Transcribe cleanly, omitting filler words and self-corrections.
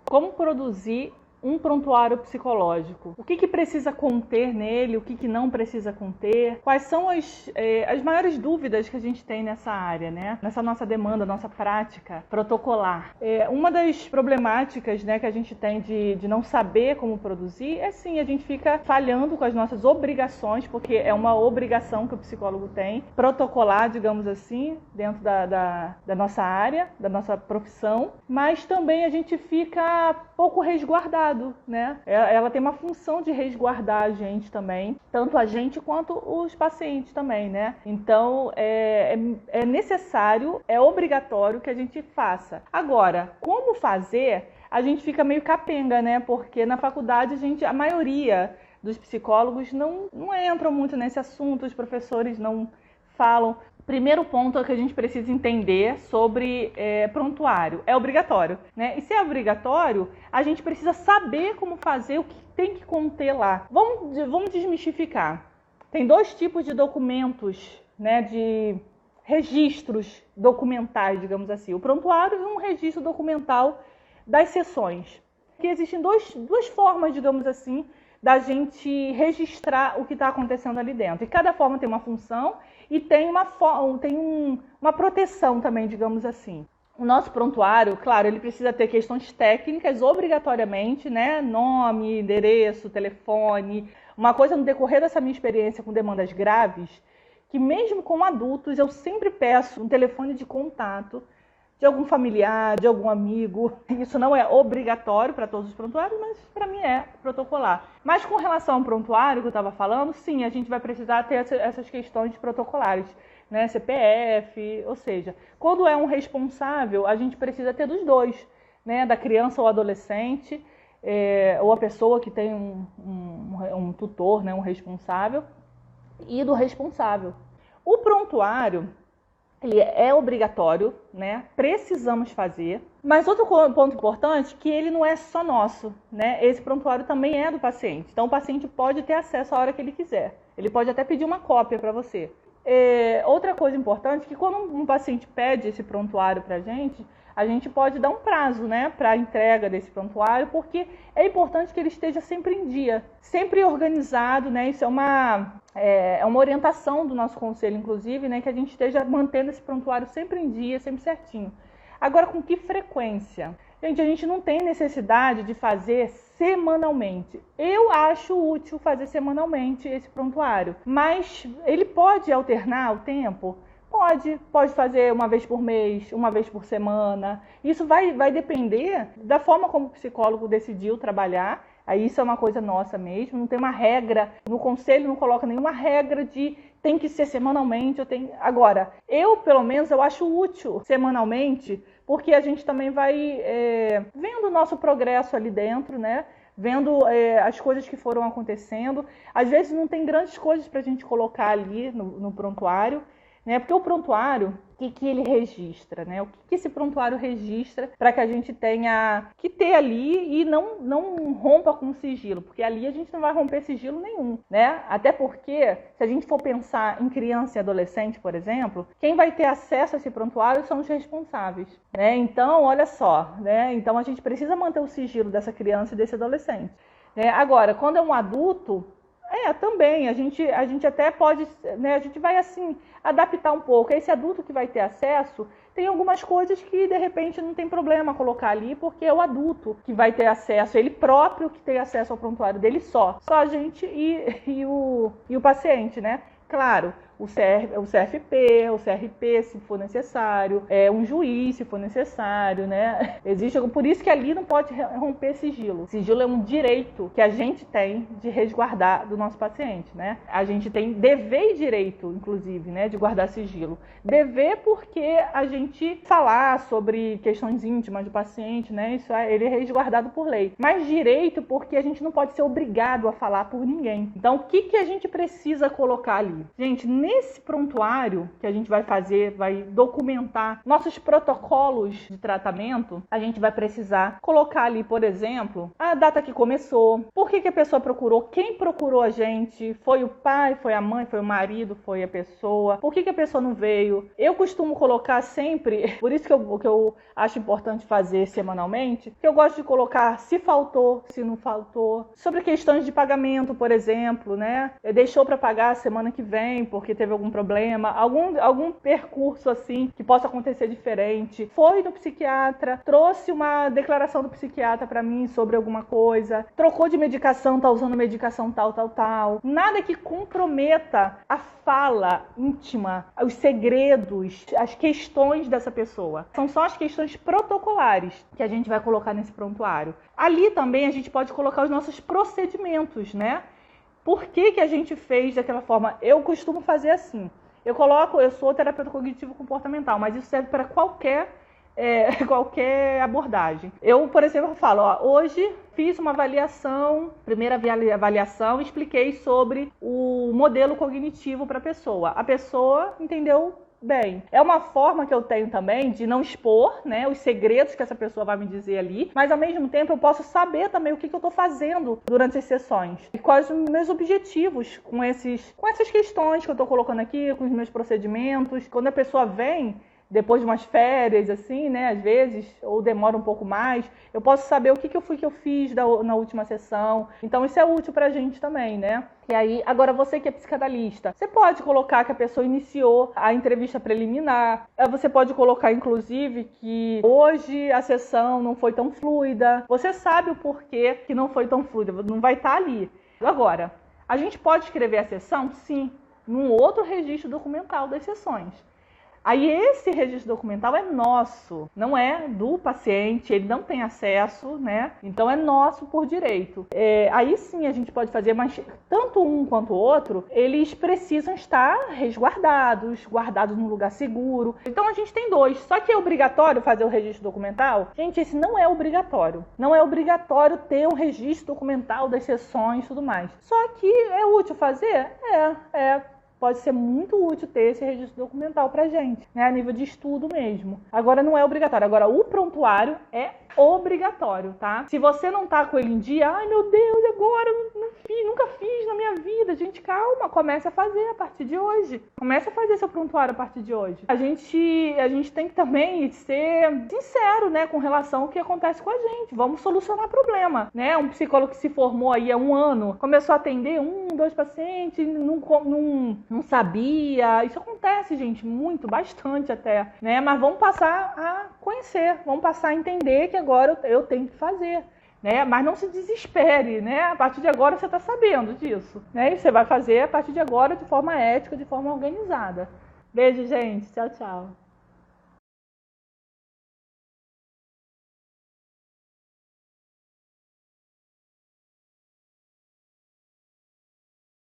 Como produzir um prontuário psicológico? O que precisa conter nele, o que não precisa conter? Quais são as maiores dúvidas que a gente tem nessa área, né? Nessa nossa demanda, nossa prática protocolar. Uma das problemáticas, né, que a gente tem de não saber como produzir é sim, a gente fica falhando com as nossas obrigações, porque é uma obrigação que o psicólogo tem, protocolar, digamos assim, dentro da nossa área, da nossa profissão, mas também a gente fica pouco resguardado, né? Ela tem uma função de resguardar a gente também, tanto a gente quanto os pacientes também, né? Então, é necessário, é obrigatório que a gente faça. Agora, como fazer? A gente fica meio capenga, né? Porque na faculdade a maioria dos psicólogos não entram muito nesse assunto, os professores não falam. Primeiro ponto é que a gente precisa entender sobre prontuário. É obrigatório, né? E se é obrigatório, a gente precisa saber como fazer, o que tem que conter lá. Vamos desmistificar. Tem dois tipos de documentos, né? De registros documentais, digamos assim. O prontuário e um registro documental das sessões. Que existem duas formas, digamos assim, da gente registrar o que está acontecendo ali dentro. E cada forma tem uma função e tem uma proteção também, digamos assim. O nosso prontuário, claro, ele precisa ter questões técnicas obrigatoriamente, né? Nome, endereço, telefone. Uma coisa no decorrer dessa minha experiência com demandas graves, que mesmo com adultos eu sempre peço um telefone de contato de algum familiar, de algum amigo. Isso não é obrigatório para todos os prontuários, mas para mim é protocolar. Mas com relação ao prontuário que eu estava falando, sim, a gente vai precisar ter essas questões protocolares, né? CPF, ou seja, quando é um responsável, a gente precisa ter dos dois, né? Da criança ou adolescente, ou a pessoa que tem um tutor, né? Um responsável, e do responsável. O prontuário, ele é obrigatório, né? Precisamos fazer. Mas outro ponto importante é que ele não é só nosso, né? Esse prontuário também é do paciente. Então o paciente pode ter acesso a hora que ele quiser. Ele pode até pedir uma cópia para você. Outra coisa importante é que quando um paciente pede esse prontuário para a gente pode dar um prazo, né, para a entrega desse prontuário, porque é importante que ele esteja sempre em dia, sempre organizado, né? Isso é uma orientação do nosso conselho, inclusive, né, que a gente esteja mantendo esse prontuário sempre em dia, sempre certinho. Agora, com que frequência? Gente, a gente não tem necessidade de fazer semanalmente. Eu acho útil fazer semanalmente esse prontuário, mas ele pode alternar o tempo? Pode fazer uma vez por mês, uma vez por semana. Isso vai depender da forma como o psicólogo decidiu trabalhar. Aí isso é uma coisa nossa mesmo, não tem uma regra, no conselho não coloca nenhuma regra de tem que ser semanalmente. Agora, pelo menos, eu acho útil semanalmente, porque a gente também vai vendo o nosso progresso ali dentro, né? Vendo as coisas que foram acontecendo. Às vezes não tem grandes coisas para a gente colocar ali no prontuário, né? Porque o prontuário, o que ele registra, né? O que esse prontuário registra para que a gente tenha que ter ali e não rompa com sigilo, porque ali a gente não vai romper sigilo nenhum, né? Até porque, se a gente for pensar em criança e adolescente, por exemplo, quem vai ter acesso a esse prontuário são os responsáveis, né? Então, olha só, né? Então a gente precisa manter o sigilo dessa criança e desse adolescente, né? Agora, quando é um adulto, também, a gente até pode, né, a gente vai assim, adaptar um pouco. Esse adulto que vai ter acesso, tem algumas coisas que de repente não tem problema colocar ali, porque é o adulto que vai ter acesso, ele próprio que tem acesso ao prontuário dele só a gente e o paciente, né? Claro, o CFP, o CRP, se for necessário, um juiz, se for necessário, né? Por isso que ali não pode romper sigilo. Sigilo é um direito que a gente tem de resguardar do nosso paciente, né? A gente tem dever e direito, inclusive, né, de guardar sigilo. Dever porque a gente falar sobre questões íntimas do paciente, né? Isso ele é resguardado por lei. Mas direito porque a gente não pode ser obrigado a falar por ninguém. Então, o que a gente precisa colocar ali? Gente, nesse prontuário que a gente vai fazer, vai documentar nossos protocolos de tratamento, a gente vai precisar colocar ali, por exemplo, a data que começou, por que a pessoa procurou, quem procurou a gente, foi o pai, foi a mãe, foi o marido, foi a pessoa, por que a pessoa não veio. Eu costumo colocar sempre, por isso que eu acho importante fazer semanalmente, que eu gosto de colocar se faltou, se não faltou, sobre questões de pagamento, por exemplo, né? Deixou para pagar a semana que vem porque teve algum problema, algum percurso assim que possa acontecer diferente. Foi no psiquiatra, trouxe uma declaração do psiquiatra para mim sobre alguma coisa, trocou de medicação, tá usando medicação tal. Nada que comprometa a fala íntima, os segredos, as questões dessa pessoa. São só as questões protocolares que a gente vai colocar nesse prontuário. Ali também a gente pode colocar os nossos procedimentos, né? Por que a gente fez daquela forma? Eu costumo fazer assim. Eu sou terapeuta cognitivo-comportamental, mas isso serve para qualquer abordagem. Eu, por exemplo, falo, hoje fiz uma avaliação, primeira avaliação, expliquei sobre o modelo cognitivo para a pessoa. A pessoa entendeu bem. É uma forma que eu tenho também de não expor, né, os segredos que essa pessoa vai me dizer ali, mas ao mesmo tempo eu posso saber também o que eu estou fazendo durante as sessões e quais os meus objetivos com essas questões que eu estou colocando aqui, com os meus procedimentos. Quando a pessoa vem depois de umas férias, assim, né, às vezes, ou demora um pouco mais, eu posso saber o que eu fiz na última sessão. Então, isso é útil pra gente também, né? E aí, agora você que é psicanalista, você pode colocar que a pessoa iniciou a entrevista preliminar, você pode colocar, inclusive, que hoje a sessão não foi tão fluida, você sabe o porquê que não foi tão fluida, não vai estar ali. Agora, a gente pode escrever a sessão? Sim, num outro registro documental das sessões. Aí esse registro documental é nosso, não é do paciente, ele não tem acesso, né? Então é nosso por direito. Aí sim a gente pode fazer, mas tanto um quanto o outro, eles precisam estar resguardados, guardados num lugar seguro. Então a gente tem dois. Só que é obrigatório fazer o registro documental? Gente, esse não é obrigatório. Não é obrigatório ter um registro documental das sessões e tudo mais. Só que é útil fazer? Pode ser muito útil ter esse registro documental pra gente, né? A nível de estudo mesmo. Agora não é obrigatório. Agora o prontuário é obrigatório, tá? Se você não tá com ele em dia, ai meu Deus, agora nunca fiz na minha vida. Gente, calma, comece a fazer a partir de hoje. Comece a fazer seu prontuário a partir de hoje. A gente tem que também ser sincero, né, com relação ao que acontece com a gente. Vamos solucionar problema, né? Um psicólogo que se formou aí há 1 ano, começou a atender 2 pacientes, não sabia. Isso acontece, gente, bastante até, né? Mas vamos passar a conhecer, vamos passar a entender que agora eu tenho que fazer, né? Mas não se desespere, né? A partir de agora você está sabendo disso, né? E você vai fazer a partir de agora de forma ética, de forma organizada. Beijo, gente. Tchau, tchau.